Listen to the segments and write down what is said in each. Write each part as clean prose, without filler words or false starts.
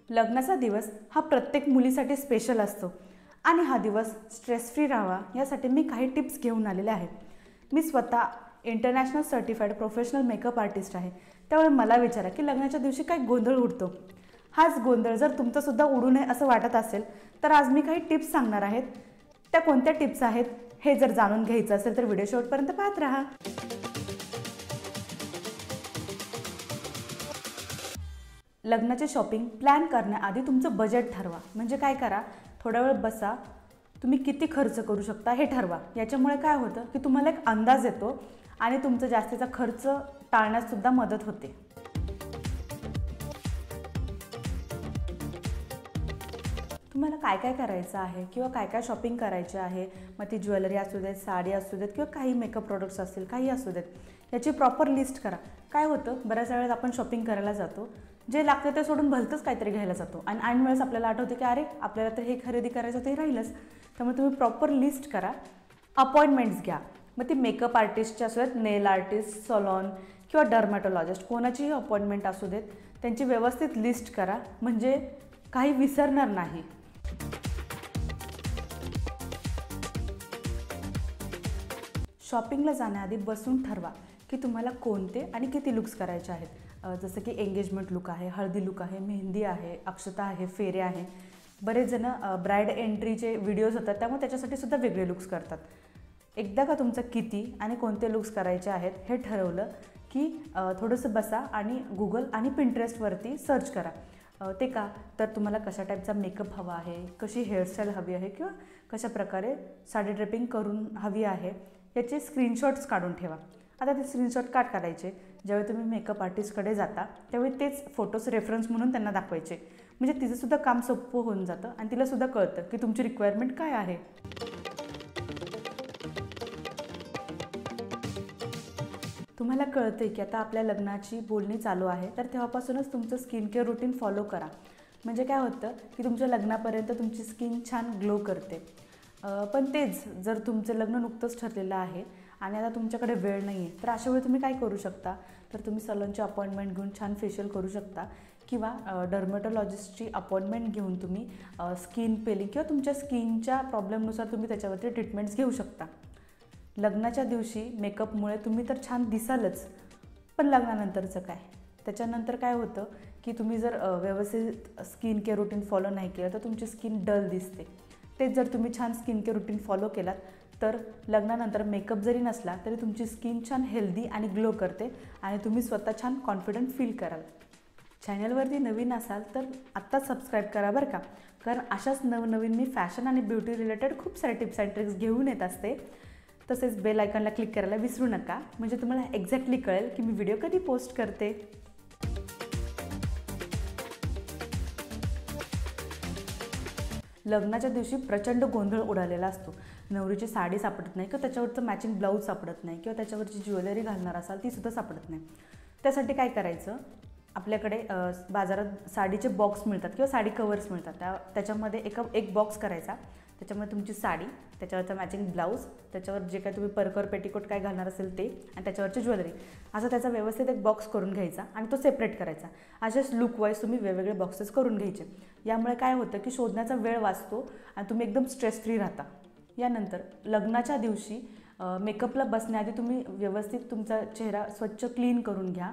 लग्नाचा दिवस हा प्रत्येक मुलीसाठी स्पेशल असतो आणि हा दिवस स्ट्रेस फ्री राहावा यासाठी मी काही टिप्स घेऊन आलेले आहे। मी स्वतः international certified professional makeup artist आहे, त्यामुळे मला विचारा की लग्नाच्या दिवशी काय गोंधळ उडतो। हाच गोंधळ जर तुमचासुद्धा उडू नये असं वाटत असेल तर आज मी काही टिप्स सांगणार आहेत। त्या कोणत्या टिप्स आहेत हे जर जाणून घ्यायचं असेल तर व्हिडिओ शेवटपर्यंत पाहत राहा। लग्नाची शॉपिंग प्लॅन करण्याआधी तुमचं बजेट ठरवा। म्हणजे काय करा, थोडा वेळ बसा, तुम्ही किती खर्च करू शकता हे ठरवा। याच्यामुळे काय होतं की तुम्हाला एक अंदाज येतो आणि तुमचा जास्तीचा खर्च टाळण्यास सुद्धा मदत होते। तुम्हाला काय काय करायचं आहे किंवा काय काय शॉपिंग करायची आहे, मग ती ज्वेलरी असू देत, साडी असू देत किंवा काही मेकअप प्रोडक्ट्स असतील, काही असू देत, याची प्रॉपर लिस्ट करा। काय होतं, बऱ्याच वेळेस आपण शॉपिंग करायला जातो, जे लागतं ते सोडून भलतंच काहीतरी घ्यायला जातो आणि ऐन वेळेस आपल्याला आठवतं की अरे आपल्याला तर हे खरेदी करायचं ते राहीलच। त्यामुळे तुम्ही प्रॉपर लिस्ट करा, अपॉइंटमेंट्स घ्या। मग ती मेकअप आर्टिस्टची असू देत, नेल आर्टिस्ट, सलॉन किंवा डर्मॅटोलॉजिस्ट, कोणाचीही अपॉइंटमेंट असू देत, त्यांची व्यवस्थित लिस्ट करा, म्हणजे काही विसरणार नाही। शॉपिंगला जाण्याआधी बसून ठरवा की तुम्हाला कोणते आणि किती लुक्स करायचे आहेत। जसं की एंगेजमेंट लुक आहे, हळदी लुक आहे, मेहंदी आहे, अक्षता आहे, फेरे आहे। बरेच जण ब्राइड एंट्रीचे व्हिडिओज होतात, त्यामुळे त्याच्यासाठी सुद्धा वेगळे लुक्स करतात। एकदा का तुमचं किती आणि कोणते लुक्स करायचे आहेत हे ठरवलं की थोडंसं बसा आणि गुगल आणि पिंटरेस्टवरती सर्च करा। ते का तर तुम्हाला कशा टाईपचा मेकअप हवा आहे, कशी हेअरस्टाईल हवी आहे किंवा कशा प्रकारे साडी ड्रेपिंग करून हवी आहे याचे स्क्रीनशॉट्स काढून ठेवा। आता ते स्क्रीनशॉट का काढायचे, ज्यावेळी तुम्ही मेकअप आर्टिस्टकडे जाता त्यावेळी तेच फोटोज रेफरन्स म्हणून त्यांना दाखवायचे, म्हणजे तिचंसुद्धा काम सोपं होऊन जातं आणि तिलासुद्धा कळतं की तुमची रिक्वायरमेंट काय आहे। तुम्हाला कळतंय की आता आपल्या लग्नाची बोलणी चालू आहे, तर तेव्हापासूनच तुमचं स्किन केअर रुटीन फॉलो करा। म्हणजे काय होतं की तुमच्या लग्नापर्यंत तुमची स्किन छान ग्लो करते। पण तेच जर तुमचं लग्न नुकतंच ठरलेलं आहे आणि आता तुमच्याकडे वेळ नाही आहे, तर अशा वेळी तुम्ही काय करू शकता, तर तुम्ही सलूनची अपॉइंटमेंट घेऊन छान फेशियल करू शकता किंवा डर्मॅटोलॉजिस्टची अपॉइंटमेंट घेऊन तुम्ही स्किन पेलिंग किंवा तुमच्या स्किनच्या प्रॉब्लेमनुसार तुम्ही त्याच्यावरती ट्रीटमेंट्स घेऊ शकता। लग्नाच्या दिवशी मेकअपमुळे तुम्ही तर छान दिसालच, पण लग्नानंतरचं काय, त्याच्यानंतर काय होतं की तुम्ही जर व्यवस्थित स्किन केअर रुटीन फॉलो नाही केलं तर तुमची स्किन डल दिसते। तेच जर तुम्ही छान स्किन केअर रुटीन फॉलो केलात तर लग्नानंतर मेकअप जरी नसला तरी तुमची स्किन छान हेल्दी आणि ग्लो करते आणि तुम्ही स्वतः छान कॉन्फिडंट फील कराल। चॅनलवरती नवीन असाल तर आत्ताच सबस्क्राईब करा बरं का, कारण अशाच नवनवीन मी फॅशन आणि ब्युटी रिलेटेड खूप सारे टिप्स अँड ट्रिक्स घेऊन येत असते। तसेच बेल आयकॉनला क्लिक करायला विसरू नका, म्हणजे तुम्हाला एक्झॅक्टली कळेल की मी व्हिडिओ कधी पोस्ट करते। लग्नाच्या दिवशी प्रचंड गोंधळ उडालेला असतो। नवरीची साडी सापडत नाही किंवा त्याच्यावरचं मॅचिंग ब्लाऊज सापडत नाही किंवा त्याच्यावरची ज्वेलरी घालणार असाल तीसुद्धा सापडत नाही। त्यासाठी काय करायचं, आपल्याकडे बाजारात साडीचे बॉक्स मिळतात किंवा साडी कवर्स मिळतात, त्याच्यामध्ये एक बॉक्स करायचा, त्याच्यामध्ये तुमची साडी, त्याच्यावरचा मॅचिंग ब्लाऊज, त्याच्यावर जे काय तुम्ही परकर पेटिकोट काय घालणार असेल ते आणि त्याच्यावरची ज्वेलरी, असं त्याचा व्यवस्थित एक बॉक्स करून घ्यायचा आणि तो सेपरेट करायचा। असेच लुक वाईज तुम्ही वेगवेगळे बॉक्सेस करून घ्यायचे। यामुळे काय होतं की शोधण्याचा वेळ वाचतो आणि तुम्ही एकदम स्ट्रेस फ्री राहता। यानंतर लग्नाच्या दिवशी मेकअपला बसण्याआधी तुम्ही व्यवस्थित तुमचा चेहरा स्वच्छ क्लीन करून घ्या।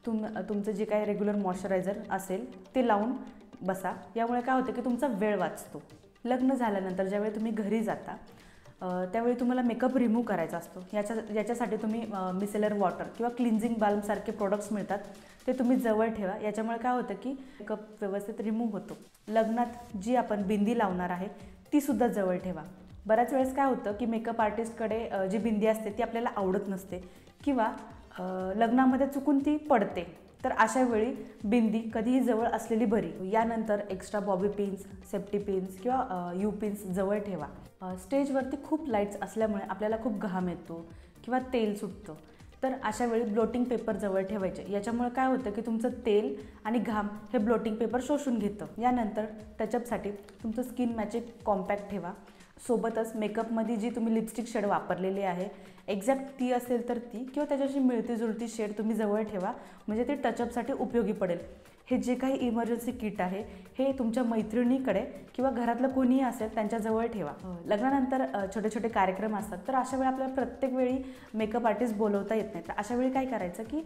तुमचं जे काय रेग्युलर मॉइश्चरायझर असेल ते लावून बसा। यामुळे काय होतं की तुमचा वेळ वाचतो। लग्न झाल्यानंतर ज्यावेळी तुम्ही घरी जाता त्यावेळी तुम्हाला मेकअप रिमूव्ह करायचा असतो। याच्यासाठी तुम्ही मिसेलर वॉटर किंवा क्लिन्झिंग बाल्मसारखे प्रोडक्ट्स मिळतात, ते तुम्ही जवळ ठेवा। याच्यामुळे काय होतं की मेकअप व्यवस्थित रिमूव्ह होतो। लग्नात जी आपण बिंदी लावणार आहे तीसुद्धा जवळ ठेवा। बऱ्याच वेळेस काय होतं की मेकअप आर्टिस्टकडे जी बिंदी असते ती आपल्याला आवडत नसते किंवा लग्नामध्ये चुकून ती पडते, तर अशा वेळी बिंदी कधीही जवळ असलेली बरी। यानंतर extra Bobby pins, safety pins किंवा यू पिन्स जवळ ठेवा। स्टेजवरती खूप लाईट्स असल्यामुळे आपल्याला खूप घाम येतो किंवा तेल सुटतं, तर अशा वेळी ब्लोटिंग पेपर जवळ ठेवायचे। याच्यामुळे काय होतं की तुमचं तेल आणि घाम हे ब्लोटिंग पेपर शोषून घेतं। यानंतर टचअपसाठी तुमचं स्किन मॅचिंग कॉम्पॅक्ट ठेवा। सोबतच मेकअपमध्ये जी तुम्ही लिपस्टिक शेड वापरलेली आहे एक्झॅक्ट ती असेल तर ती किंवा त्याच्याशी मिळती जुळती शेड तुम्ही जवळ ठेवा, म्हणजे ती टचअपसाठी उपयोगी पडेल। हे जे काही इमर्जन्सी किट आहे हे तुमच्या मैत्रिणीकडे किंवा घरातलं कोणीही असेल त्यांच्याजवळ ठेवा. लग्नानंतर छोटे छोटे कार्यक्रम असतात, तर अशा वेळी आपल्याला प्रत्येक वेळी मेकअप आर्टिस्ट बोलवता येत नाही. तर अशा वेळी काय करायचं की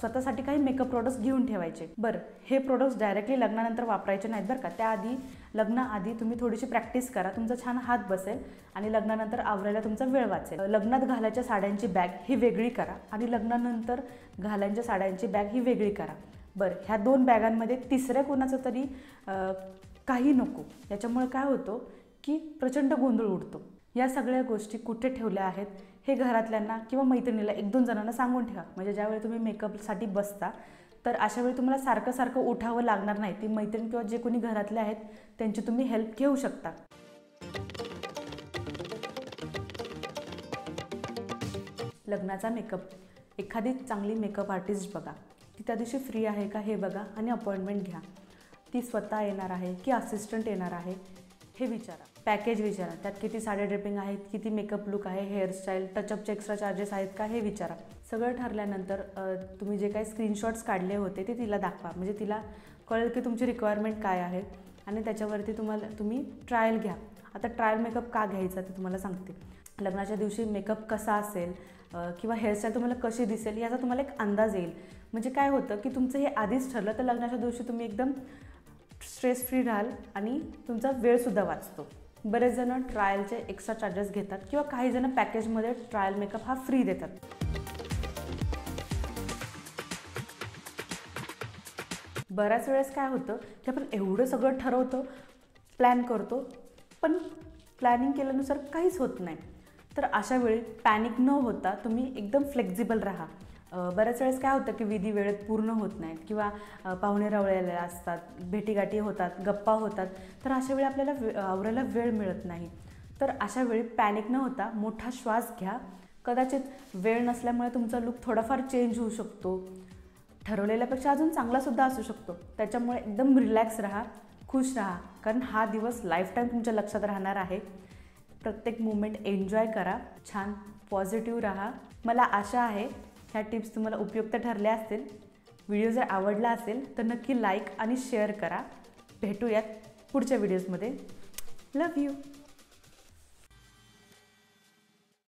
स्वतःसाठी काही मेकअप प्रोडक्ट्स घेऊन ठेवायचे. बरं, हे प्रोडक्ट्स डायरेक्टली लग्नानंतर वापरायचे नाहीत बरं का. त्याआधी लग्नाआधी तुम्ही थोडीशी प्रॅक्टिस करा, तुमचा छान हात बसेल आणि लग्नानंतर आवरायला तुमचा वेळ वाचेल. लग्नात घालायच्या साड्यांची बॅग ही वेगळी करा आणि लग्नानंतर घालायच्या साड्यांची बॅग ही वेगळी करा. बरं, ह्या 2 बॅगांमध्ये तिसऱ्या कोणाचं तरी काही नको. याच्यामुळे काय होतं की प्रचंड गोंधळ उडतो. या सगळ्या गोष्टी कुठे ठेवल्या आहेत हे घरातल्यांना किंवा मैत्रिणीला 1-2 जणांना सांगून ठेवा. म्हणजे ज्यावेळी तुम्ही मेकअपसाठी बसता तर अशा वेळी तुम्हाला सारखं सारखं उठावं लागणार नाही. ती मैत्रीण किंवा जे कोणी घरातले आहेत त्यांची तुम्ही हेल्प घेऊ शकता. लग्नाचा मेकअप, एखादी चांगली मेकअप आर्टिस्ट बघा, ती त्या दिवशी फ्री आहे का हे बघा आणि अपॉइंटमेंट घ्या. ती स्वतः येणार आहे की असिस्टंट येणार आहे हे विचारा. पॅकेज विचारा, त्यात किती साडी ड्रेपिंग आहेत, किती मेकअप लुक आहे, हेअरस्टाईल, टचअपचे एक्स्ट्रा चार्जेस आहेत का हे विचारा. सगळं ठरल्यानंतर तुम्ही जे काही स्क्रीनशॉट्स काढले होते ते तिला दाखवा. म्हणजे तिला कळेल की तुमची रिक्वायरमेंट काय आहे आणि त्याच्यावरती तुम्ही ट्रायल घ्या. आता ट्रायल मेकअप का घ्यायचा ते तुम्हाला सांगते. लग्नाच्या दिवशी मेकअप कसा असेल किंवा हेअरस्टाईल तुम्हाला कशी दिसेल याचा तुम्हाला एक अंदाज येईल. म्हणजे काय होतं की तुमचं हे आधीच ठरलं तर लग्नाच्या दिवशी तुम्ही एकदम स्ट्रेस फ्री राहाल आणि तुमचा वेळसुद्धा वाचतो. बरेच जण ट्रायलचे एक्स्ट्रा चार्जेस घेतात किंवा काही जण पॅकेजमध्ये ट्रायल मेकअप हा फ्री देतात. बऱ्याच वेळेस काय होतं की आपण एवढं सगळं ठरवतो, प्लॅन करतो, पण प्लॅनिंग केल्यानुसार काहीच होत नाही. तर अशा वेळी पॅनिक न होता तुम्ही एकदम फ्लेक्झिबल राहा. बऱ्याच वेळेस काय होतं की विधी वेळेत पूर्ण होत नाहीत किंवा पाहुणे रावळलेले असतात, भेटीगाठी होतात, गप्पा होतात. तर अशा वेळी आपल्याला आवरायला वेळ मिळत नाही. तर अशा वेळी पॅनिक न होता मोठा श्वास घ्या. कदाचित वेळ नसल्यामुळे तुमचा लुक थोडाफार चेंज होऊ शकतो, ठरवलेल्यापेक्षा अजून चांगलासुद्धा असू शकतो. त्याच्यामुळे एकदम रिलॅक्स राहा, खुश राहा, कारण हा दिवस लाईफटाईम तुमच्या लक्षात राहणार आहे. प्रत्येक मुमेंट एन्जॉय करा, छान पॉझिटिव्ह राहा. मला आशा आहे ह्या टिप्स तुम्हाला उपयुक्त ठरल्या असतील. व्हिडिओ जर आवडला असेल तर नक्की लाईक आणि शेअर करा. भेटूयात पुढच्या व्हिडिओजमध्ये. Love you.